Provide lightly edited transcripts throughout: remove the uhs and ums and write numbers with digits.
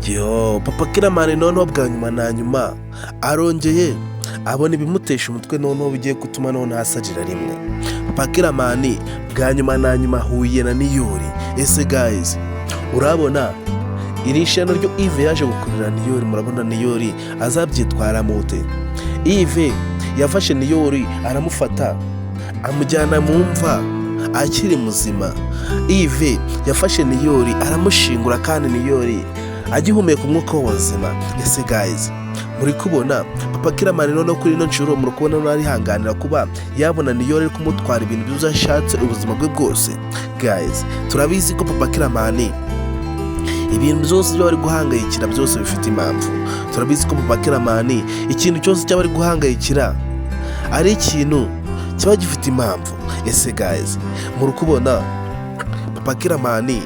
Papa Kiramani noneho bwa nyuma na nyuma arongeye abona ibimutesha umutwe noneho bigiye gutuma noneho asajira rimwe. Papa Kiramani bwa nyuma na nyuma ahuye na Niyori. Ese guys, urabona iri shano ryo Yves yaje gukurira Niyori, murabona Niyori azabyitwara mute? Yves yafashe Niyori aramufata amujyana mu mva akiri muzima. Yves yafashe Niyori aramushingura kandi Niyori agihumeka umwuka w'ubuzima. Ese guys, muri kubona Papa Kiramani noneho kuri ino nshuro muri kubona no arihanganira kuba yabona Niyori kumutwara ibintu byuzashatse ubuzima bwe bwose. Guys, turabizi ko Papa Kiramani ibintu byose byo bari guhangayikira byose bifite impamvu. Turabizi ko Papa Kiramani ikintu cyose cyaba ari guhangayikira ari ikintu kiba gifite impamvu. Ese guys, muri kubona Papa Kiramani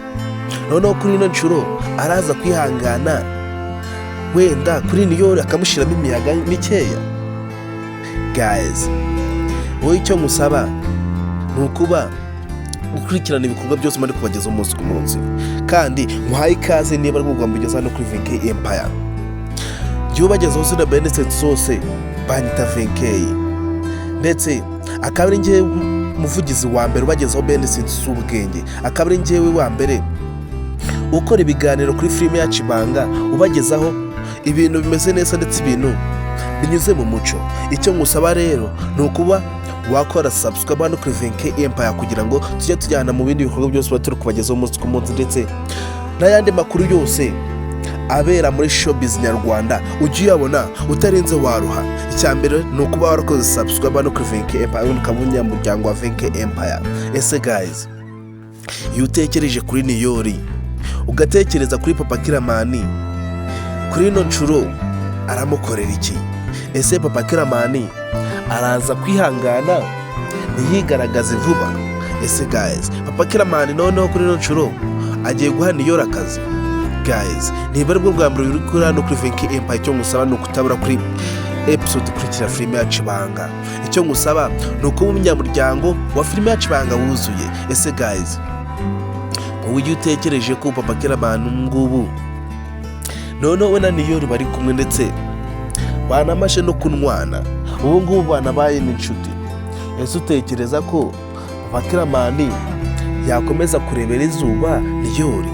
noneho kuri ino nshuro araza kwihangana wenda kuri Niyori akamushiramo imiyaga mikeya. Guys, wowe icyo musaba ni ukuba gukurikirana ibikorwa byose mari kubageza umunsi ku munsi, kandi muhaye ikaze niba ari Rwamwengereye ugeza no kuri VK Empire. Byubagezeho zina benefits zose banyita VK, ndetse akaba ari ngewe muvugizi wa mbere ubagezeho benefits z'ubwenge, akaba ari ngewe wa mbere ukora ibiganiro kuri filime yacu Ibanga ubagezaho ibintu bimeze neza ndetse ibintu binyuze mu muco. Icyo ngusaba rero ni ukuba wakora subscribe hano kuri VK Empire kugira ngo tujye tujyana mu bindi bikorwa byose turi kubagezaho umunsi ku munsi, ndetse n'ayandi makuru yose abera muri showbiz nyarwanda ujye uyabona utarinze waruha. Icya mbere ni ukuba warakoze subscribe hano kuri VK Empire ukaba umunyamuryango wa VK Empire. Ese guys, iyo utekereje kuri Niyori ugatekereza kuri Papa Kiramani, kuri ino nshuro aramukorera iki? Ese Papa Kiramani araza kwihangana ntiyigaragaze vuba? Ese guys, Papa Kiramani noneho kuri ino nshuro agiye guha Niyori akazi? Guys, niba ari bwo bwa mbere uri kuri hano kuri VK Empire, icyo ngusaba ni ukutabura kuri episode ikurikira filime yacu Ibanga. Icyo ngusaba ni ukuba umunyamuryango wa filime yacu Ibanga wuzuye. Ese guys, wowe iyo utekereje ko Papa Kiramani ngubu noneho we na Niyori bari kumwe ndetse banamashe no kunwana, ubu ngubu banabaye n'inshuti, ese utekereza ko Papa Kiramani yakomeza kurebera izuba Niyori?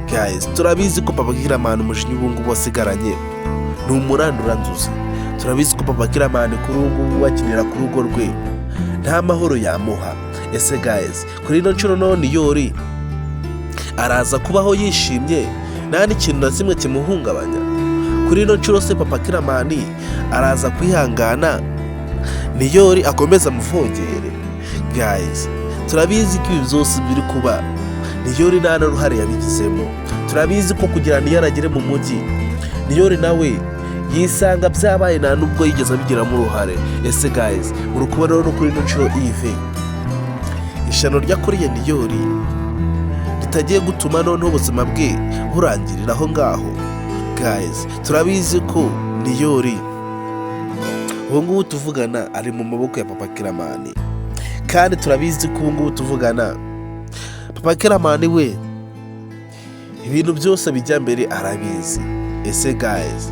Guys, turabizi ko Papa Kiramani umujinya ubu ngubu wasigaranye ni umuranduranzuzi. Turabizi ko Papa Kiramani kuri ubu ngubu wakinira ku rugo rwe nta mahoro yamuha. Ese guys, kuri ino nshuro noneho Niyori araza kubaho yishimye nta n'ikintu na kimwe kimuhungabanya? Kuri ino nshuro se Papa Kiramani araza kwihangana Niyori akomeza amuvogere? Guys, turabizi ko ibi byose biri kuba Niyori nta n'uruhare yabigizemo. Turabizi ko kugira Niyori agere mu mujyi, Niyori nawe yisanga byabaye nta nubwo yigeze abigiramo uruhare. Ese guys, muri kubona rero kuri ino nshuro Yves ishano ryakuriye Niyori ritagiye gutuma noneho ubuzima bwe burangirira aho ngaho. Guys, turabizi ko Niyori ubu ngubu tuvugana ari mu maboko ya Papa Kiramani, kandi turabizi ko ubu ngubu tuvugana Papa Kiramani we ibintu byose bijya mbere arabizi. Ese guys,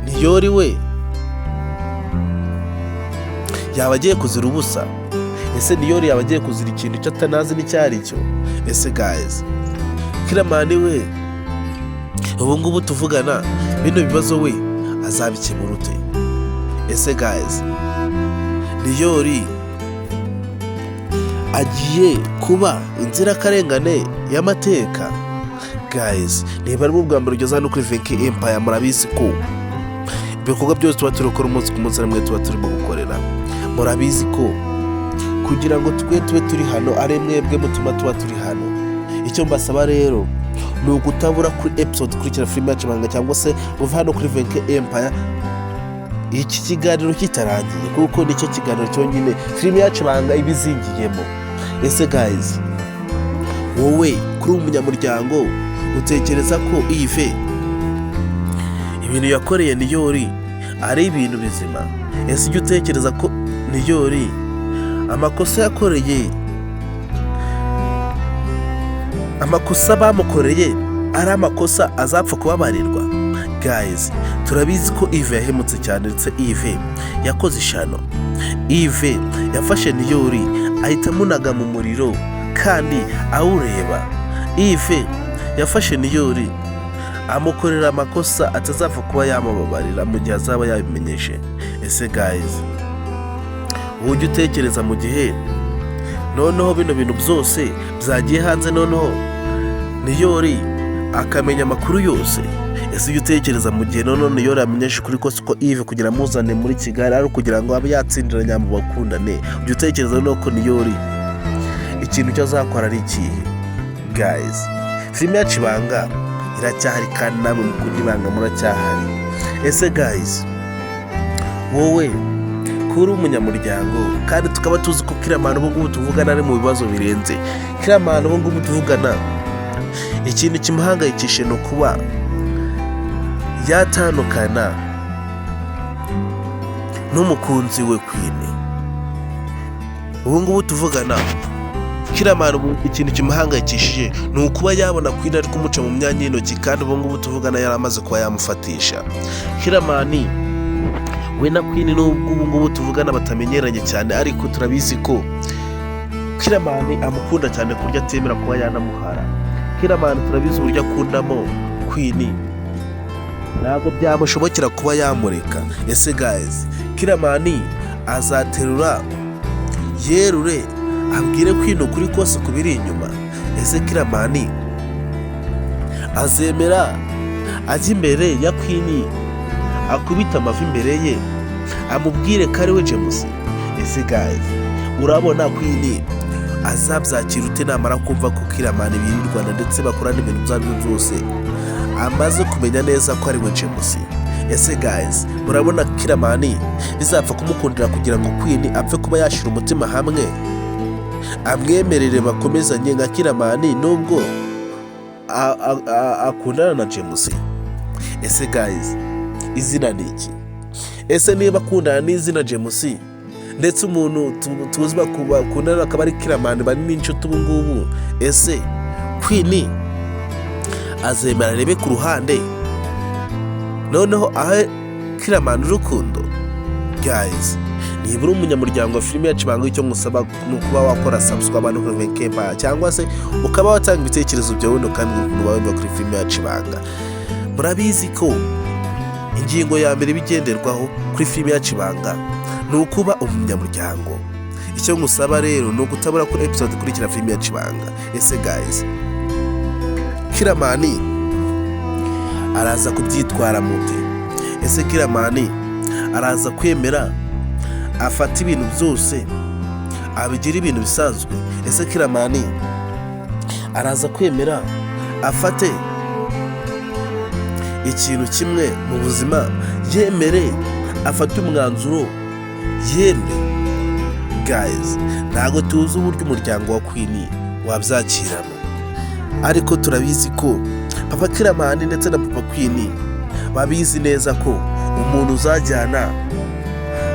Niyori we yaba agiye kuzira ubusa? Ese Niyori yaba agiye kuzira ikintu icyo atanazi n'icyo ari cyo? Ese guys, Kiramani we ubu ngubu tuvugana bino bibazo we azabikemura ute? Ese guys, Niyori agiye kuba inzirakarengane y'amateka? Guys, niba ari bwa mbere ugeze hano kuri VK Empire, murabizi ko ibikorwa byose tuba turi gukora umunsi ku munsi namwe tuba turimo gukorera. Murabizi ko kugira ngo tube turi hano ari mwebwe mutuma tuba turi hano. Icyo mbasaba rero ni ugutabura kuri episode ikurikira filime yacu Ibanga, cyangwa se uva hano kuri VK Empire iki kiganiro kitarangiye, kuko nicyo kiganiro cyonyine filime yacu Ibanga ibizingiyemo. Ese guys, wowe kuri umunyamuryango utekereza ko Yves ibintu yakoreye Niyori ari ibintu bizima? Ese ujya utekereza ko Niyori amakosa yakoreye, amakosa bamukoreye ari amakosa azapfa kubabarirwa? Guys, turabizi ko Yves yahemutse cyane, ndetse Yves yakoze ishano. Yves yafashe Niyori ahita amunaga mu muriro kandi awureba. Yves yafashe Niyori amukorera amakosa atazapfa kuba yamubabarira mu gihe azaba yabimenyeshe. Ese guys, ujye utekereza mu gihe noneho bino bintu byose byagiye hanze, noneho Niyori akamenya amakuru yose. Ese ujye utekereza mu gihe noneho Niyori amenyesha ukuri kose ko Yves kugira amuzane muri Kigali ari kugira ngo abe yatsindira nyambo bakundane. Ujye utekereza noneho ko Niyori ikintu cyo azakora ari ikihe? Guys, filime yacu Ibanga iracyahari kandi namwe mukunda Ibanga muracyahari. Ese guys, wowe kuri umunyamuryango kandi tukaba tuzi ko Kiramani ubu ngubu tuvugana ari mu bibazo birenze. Kiramani ubu ngubu tuvugana ikintu kimuhangayikishe no kuba yatandukana n'umukunzi we Queen. Ubu ngubu tuvugana Kiramani ikintu kimuhangayikishije ni ukuba yabona Queen ari kumuca mu myanya y'intoki, kandi ubu ngubu tuvugana yaramaze kuba yamufatisha. Kiramani we na Queen n'ubwo ubu ngubu tuvugana batamenyeranye cyane, ariko turabizi ko Kiramani amukunda cyane ku buryo atemera kuba yanamuhara. Kiramani turabizi uburyo akundamo Queen, ntabwo byamushobokera kuba yamureka. Ese guys, Kiramani azaterura yerure abwire Queen ukuri kose kubiri inyuma? Ese Kiramani azemera ajya imbere ya Queen akubita amavi imbere ye amubwire ko ari we James? Ese guys, urabona Queen azabyakira ute namara kumva ko Kiramani birirwana ndetse bakorana ibintu byabyo byose amaze kumenya neza ko ari we James? Ese guys, murabona Kiramani bizapfa kumukundira kugira ngo Queen apfe kuba yashira umutima hamwe amwemerere bakomezanye nka Kiramani nubwo akundana na James? Ese guys, izina ni iki? Ese niba akundana n'izina James ndetse umuntu tuzi bakundana akaba ari Kiramani bari n'inshuti ubu ngubu, ese Queen azemera rebe ku ruhande noneho ahe Kiramani urukundo? Guys, niba uri umunyamuryango wa filime yacu Ibanga, icyo musaba ni ukuba wakora subscribe no kuri Kempa, cyangwa se ukaba watanga ibitekerezo byawe kandi ukuntu bawe kuri filime yacu Ibanga. Murabizi ko ingingo ya mbere bigenderwaho kuri filime yacu Ibanga ni ukuba umunyamuryango. Icyo musaba rero ni ugutabura kuri episode kurikira filime yacu Ibanga. Ese guys, Kiramani araza kubyitwara mute? Ese Kiramani araza kwemera afata ibintu byose abigira ibintu bisanzwe? Ese Kiramani araza kwemera afate ikintu kimwe mu buzima yemere afate umwanzuro yerure? Guys, ntago tuzi uburyo umuryango wa Queen wabyakiramo, ariko turabizi ko Papa Kiramani ndetse na Papa Queen babizi neza ko umuntu uzajyana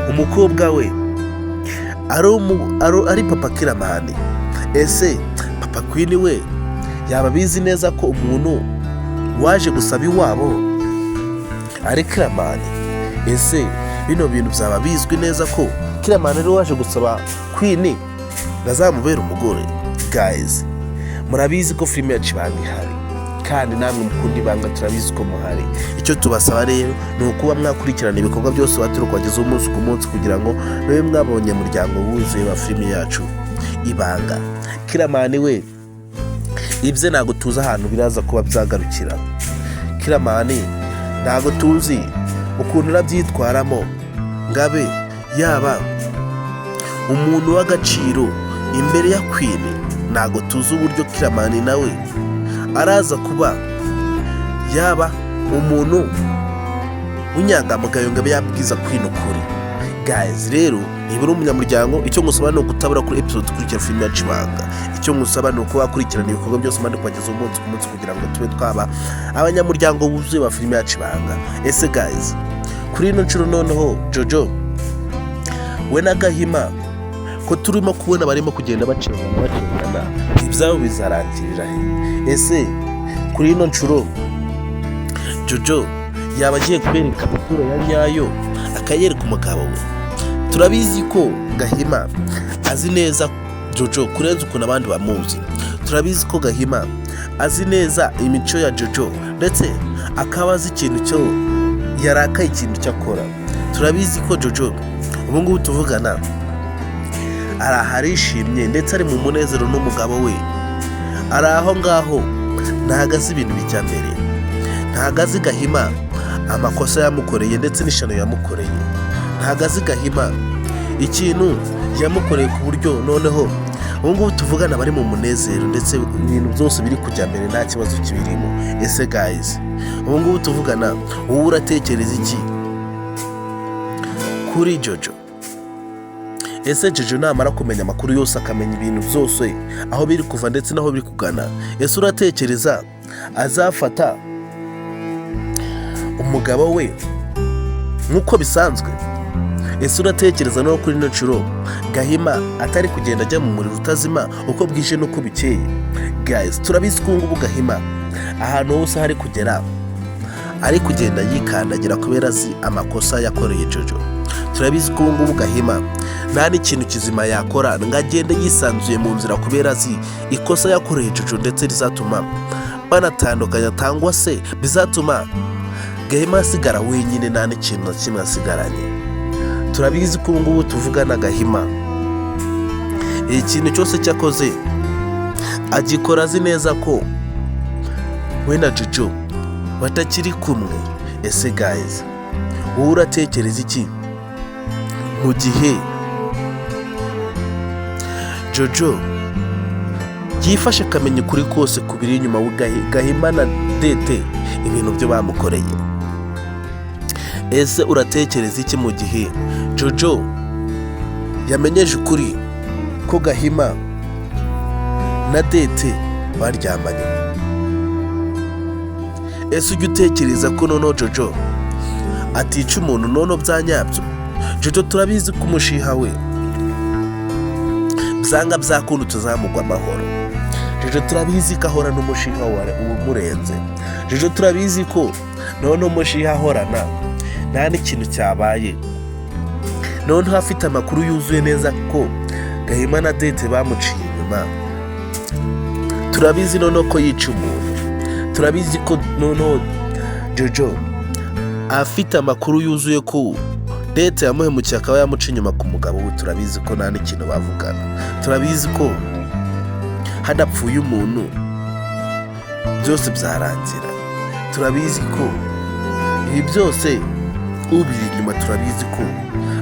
umukobwa we ari Papa Kiramani. Ese Papa Queen we yaba bizi neza ko umuntu waje gusaba iwabo ari Kiramani? Ese bino bintu byaba bizwi neza ko Kiramani ari waje gusaba Queen ngazamubera umugore? Guys, murabizi ko filime yacu Ibanga ihari kandi namwe mukunda Ibanga turabizi ko muhari. Icyo tubasaba rero ni ukuba mwakurikirana ibikorwa byose baturuka kugeza umunsi ku munsi kugira ngo mube mwabonye umuryango wuzuye wa filime yacu Ibanga. Kiramani we ibye ntago tuzi ahantu biraza kuba byagarukira. Kiramani ntago tuzi ukuntu arabyitwaramo ngabe yaba umuntu w'agaciro imbere ya Queen. Ntago tuzi uburyo Kiramani nawe araza kuba yaba umuntu w'inyangamugayo ngabe yabwiza Queen ukuri. Guys, rero niba uri umunyamuryango, icyo ngusaba ni ugutabura kuri episode kurikira filime yacu Ibanga. Icyo ngusaba ni uko wakurikirana ibikorwa byose mande kugeza umunsi ku munsi kugira ngo tube twaba abanyamuryango buzuye ba filime yacu Ibanga. Ese guys, kuri ino nshuro noneho Jojo we na Gahima ko turimo kubona barimo kugenda bacengana ibyabo bizarangirira he? Ese kuri ino nshuro Jojo yaba agiye kwereka isura ya nyayo akayereka umugabo we. Turabizi ko Gahima azi neza Jojo kurenza ukuntu abandi bamuzi. Turabizi ko Gahima azi neza imico ya Jojo ndetse akaba azi ikintu cyo yarakaye ikintu cyakora. Turabizi ko Jojo ubu ngubu tuvugana arishimye ndetse ari mu munezero n'umugabo we. Ari aho ngaho ntago azi ibintu bijya mbere, ntago azi Gahima amakosa yamukoreye ndetse n'ishano yamukoreye, ntago azi Gahima ikintu yamukoreye ku buryo noneho ubu ngubu tuvugana bari mu munezero ndetse ibintu byose biri kujya mbere nta kibazo kibirimo. Ese guys, ubu ngubu tuvugana wowe uratekereza iki kuri Jojo? Ese Jojo namara kumenya amakuru yose akamenya ibintu byose aho biri kuva ndetse naho biri kugana, ese uratekereza azafata umugabo we nk'uko bisanzwe? Ese uratekereza no kuri ino nshuro Gahima atari kugenda ajya mu muriro utazima uko bwije n'uko bikeye? Guys, turabizi ko ngubu Gahima ahantu hose hari kugera ari kugenda yikandagira kubera azi amakosa yakoreye Jojo. Turabizi ko ngubu Gahima nta n'ikintu kizima yakora ngo agende yisanzuye mu nzira kubera azi ikosa yakoreye Jojo ndetse rizatuma banatandukanya cyangwa se bizatuma Gahima asigara wenyine nta n'ikintu na kimwe asigaranye. Turabizi ko ngubu tuvugana Gahima ikintu cyose cyakoze agikora azi neza ko we na Jojo batakiri kumwe. Ese guys, wowe uratekereza iki mu gihe Jojo yifashe akamenya ukuri kose kubiri inyuma Gahima na Dete ibintu byo bamukoreye? Ese uratekereza iki mu gihe Jojo yamenyeje ukuri ko Gahima na Dete baryamanye? Ese ujya utekereza ko noneho Jojo atica umuntu noneho bya nyabyo? Jojo turabizi ko umushiha we byanga byakunda tuzamugwa amahoro. Jojo turabizi ko ahora n'umushiha umurenze. Jojo turabizi ko noneho umushiha ahorana nta n'ikintu cyabaye, noneho afite amakuru yuzuye neza ko Gahima na Dete bamuciye inyuma. Turabizi noneho ko yica umuntu. Turabizi ko noneho Jojo afite amakuru yuzuye ko Dete yamuhemukiye akaba yamuca inyuma ku mugabo we. Turabizi ko nta n'ikintu bavugana. Turabizi ko hadapfuye umuntu byose byarangira. Turabizi ko ibi byose ubiri inyuma, turabizi ko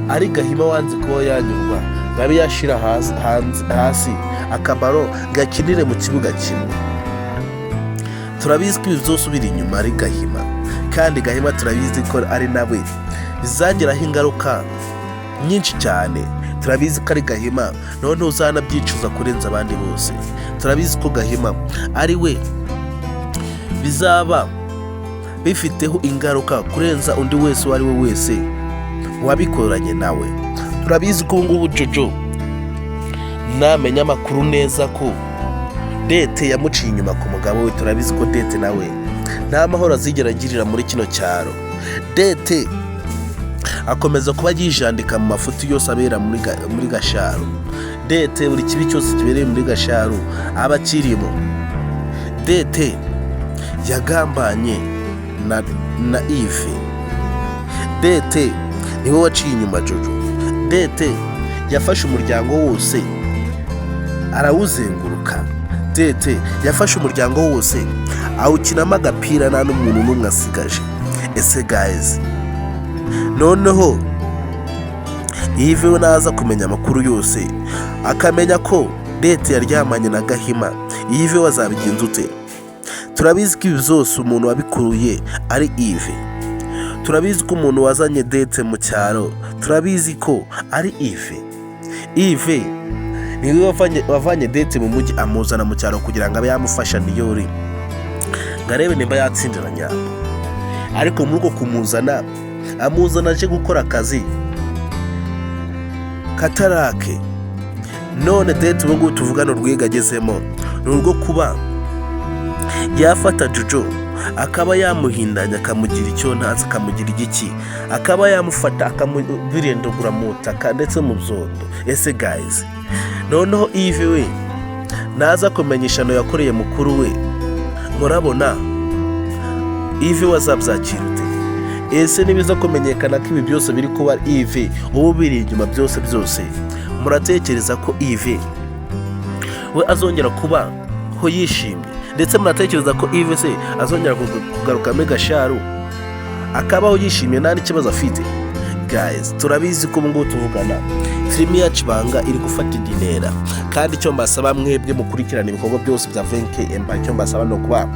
ari Gahima wanze kuba yanyurwa ngabe yashira hasi akabaro gakinire mu kibuga kimwe. Turabizi ko ibi byose ubiri inyuma ari Gahima, kandi Gahima turabizi ko ari nawe bizagiraho ingaruka nyinshi cyane. Turabizi ko ari Gahima noneho uzanabyicuza kurenza abandi bose. Turabizi ko Gahima ari we bizaba bifiteho ingaruka kurenza undi wese uwo ari we wese wabikoranye nawe. Turabizi ko ngubu Jojo namenya amakuru neza ko Dete yamuciye inyuma ku mugabo we. Turabizi ko Dete nawe nta mahoro azigera agirira muri kino cyaro. Dete akomeza kuba yijandika mu mafuti yose abera muri Gasharo. Dete buri kibi cyose kibereye muri Gasharo aba kirimo. Dete yagambanye na Ive. Dete niwe waciye inyuma Jojo. Dete yafashe umuryango wose arawuzenguruka. Dete yafashe umuryango wose awukinamo agapira nta n'umuntu n'umwe asigaje. Ese guys, noneho Ive we naza kumenya amakuru yose akamenya ko Dete yaryamanye na Gahima, Ive wazabigenza ute? Turabizi ko ibi byose umuntu wabikuruye ari Ive. Turabizi ko umuntu wazanye Dete mu cyaro, turabizi ko ari Ive. Ive niwe wavanye Dete mu mujyi amuzana mu cyaro kugira ngo abe yamufasha Niyori ngo arebe nimba yatsindira nyabo. Ariko muri uko kumuzana amuzana aje gukora akazi katarake. None Dete ubu ngubu tuvugana urwego agezemo ni urwo kuba yafata Jojo akaba yamuhindanya akamugira icyo ntazi akamugira igiki, akaba yamufata akamubirindagura mu butaka ndetse mu byondo. Ese guys, noneho Yves we naza kumenya ishano yakoreye mukuru we, murabona Yves wazabyakira ute? Ese nibiza kumenyekana ko ibi byose biri kuba Yves ubu biri inyuma byose, muratekereza ko Yves we azongera kuba ho yishimye? Ndetse muratekereza ko Yves se azongera kugaruka muri Gasharu akabaho yishimye nta n'ikibazo afite? Guys, turabizi ko ubungubu tuvugana filimi yacu Ibanga iri gufata indi ntera, kandi icyo mbasaba mwebwe mukurikirana ibikorwa byose bya Rwamwengereye, icyo mbasaba no kuba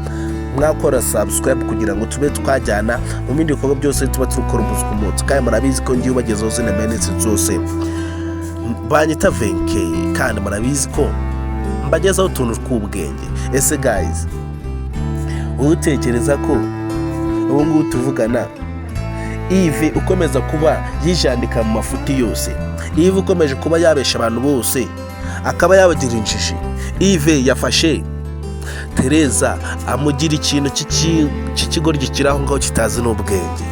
mwakora subscribe kugira ngo tube twajyana mu bindi bikorwa byose tuba turukora umunsi ku munsi. Kandi murabizi ko ngiye ubagezaho zina minutes zose banyita Rwamwengereye, kandi murabizi ko mbagezaho utuntu tw'ubwenge. Ese guys, utekereza ko ubu ngubu tuvugana Yves ukomeza kuba yijandika mu mafuti yose, Yves ukomeje kuba yabesha abantu bose akaba yabagira injiji, Yves yafashe Tereza amugira ikintu cy'ikigoryi kiri aho ngaho kitazi n'ubwenge,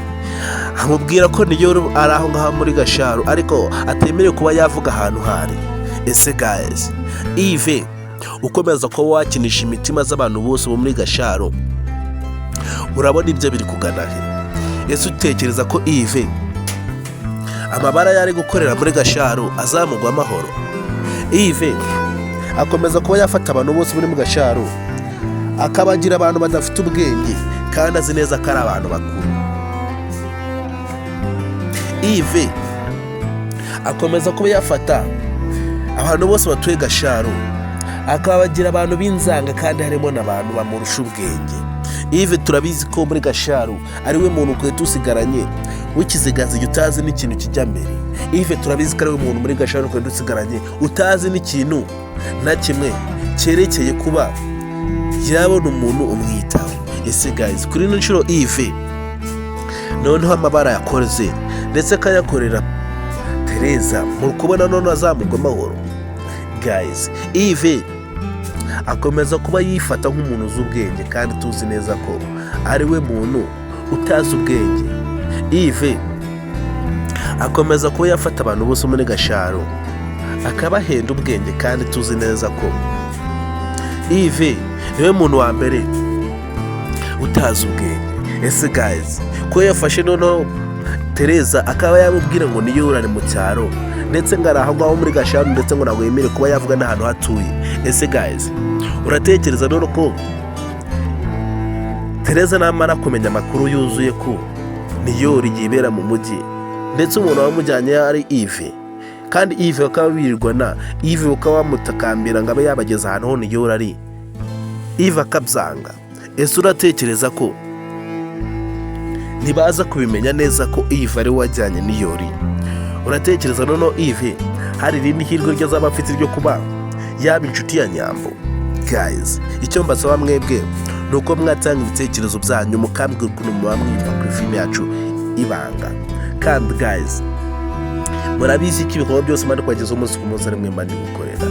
amubwira ko Niyori ari aho ngaho muri Gasharu ariko atemerewe kuba yavuga ahantu hari. Ese guys, Yves ukomeza kuba wakinisha imitima z'abantu bose bo muri Gasharu, urabona ibyo biri kugana he? Ese utekereza ko Yves amabara yari gukorera muri Gasharu azamugwa amahoro? Yves akomeza kuba yafata abantu bose muri Gasharu akabagira abantu badafite ubwenge kandi azi neza ko ari abantu bakuru. Yves akomeza kuba yafata abantu bose batuye Gasharu akabagira abantu b'inzanga kandi harimo n'abantu bamurusha ubwenge. Yves turabizi ko muri Gasharu ari we muntu kwe tusigaranye w'ikizigazi utazi n'ikintu kijya mbere. Yves turabizi ko ari we muntu muri Gasharu kwe dusigaranye utazi n'ikintu na kimwe cyerekeye kuba yabona umuntu umwitaho. Ese guys, kuri ino nshuro Yves noneho amabara yakoze ndetse akayakorera Tereza mu kubona none azamugwa amahoro. Guys, Yves akomeza kuba yifata nk'umuntu uzi ubwenge kandi tuzi neza ko ari we muntu utazi ubwenge. Yves akomeza kuba yafata abantu bose muri Gasharu akabahenda ubwenge kandi tuzi neza ko Yves niwe muntu wa mbere utazi ubwenge. Ese guys, ko yafashe noneho Tereza akaba yamubwira ngo Niyori ari mu cyaro ndetse ngo ari aho ngaho muri Gasharu ndetse ngo ntabwo yemerewe kuba yavuga n'ahantu hatuye. Ese guys, uratekereza none ko Tereza namara kumenya amakuru yuzuye ko Niyori yibera mu mujyi ndetse umuntu wamujyanye ari Yves, kandi Yves bakaba birirwana, Yves bakaba bamutakambira ngo abe yabageza ahantu ho Niyori ari, Yves akabyanga. Ese uratekereza ko ntibaza kubimenya neza ko Yves ari wajyanye Niyori? Uratekereza noneho Yves hari irindi hirwe ryazaba afite ryo kuba yaba inshuti ya nyambo? Guys, icyo mbasaba mwebwe ni uko mwatanga ibitekerezo byanyu mukambwira ukuntu muba mwumva kuri filime yacu Ibanga. Kandi guys, murabizi ko ibikorwa byose mari kwageza umunsi ku munsi ari mwe mari gukorera.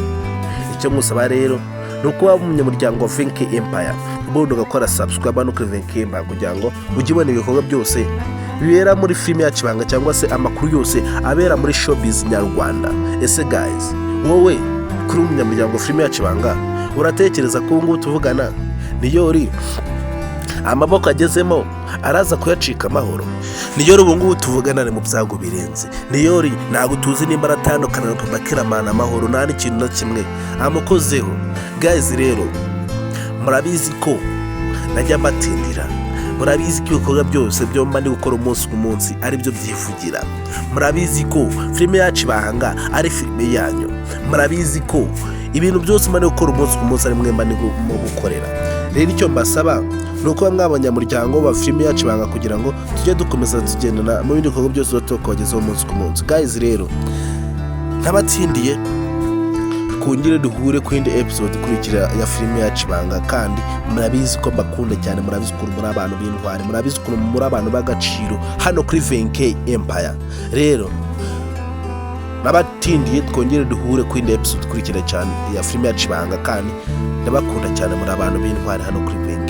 Icyo musaba rero ni ukuba umunyamuryango wa Rwamwengereye, ubundi ugakora subscribe no kuri Rwamwengereye kugira ngo ujye ubona ibikorwa byose bibera muri filime yacu Ibanga cyangwa se amakuru yose abera muri showbiz nyarwanda. Ese guys, wowe kuri umunyamuryango wa filime yacu Ibanga uratekereza ko ubu ngubu tuvugana Niyori amaboko agezemo araza kuyacika amahoro? Niyori ubu ngubu tuvugana ari mu byago birenze. Niyori ntabwo tuzi nimba aratandukana no kubakiramana amahoro nta n'ikintu na kimwe amukozeho. Guys rero murabizi ko najya mbatindira, murabizi ko ibikorwa byose byo mba ndi gukora umunsi ku munsi ari byo byivugira, murabizi ko filime yacu Ibanga ari filime yanyu, murabizi ko ibintu byose mba ndi gukora umunsi ku munsi ari mwe mba ndi gukorera. Rero icyo mbasaba ni uko mw'abanyamuryango wa filime yacu Ibanga kugira ngo tujye dukomeza tugendana mu bindi bikorwa byose tukabagezaho umunsi ku munsi. Guys rero ntabatsindiye, kongere duhure ku yindi episode ikurikira ya filime yacu Ibanga, kandi murabizi ko mbakunda cyane, murabizi ko muri abantu b'intwari, murabizi ko muri abantu b'agaciro hano kuri Rwamwengereye. Rero nabatindiye twongere duhure ku yindi episode ikurikira cyane ya filime yacu Ibanga, kandi ndabakunda cyane muri abantu b'intwari hano kuri Rwamwengereye.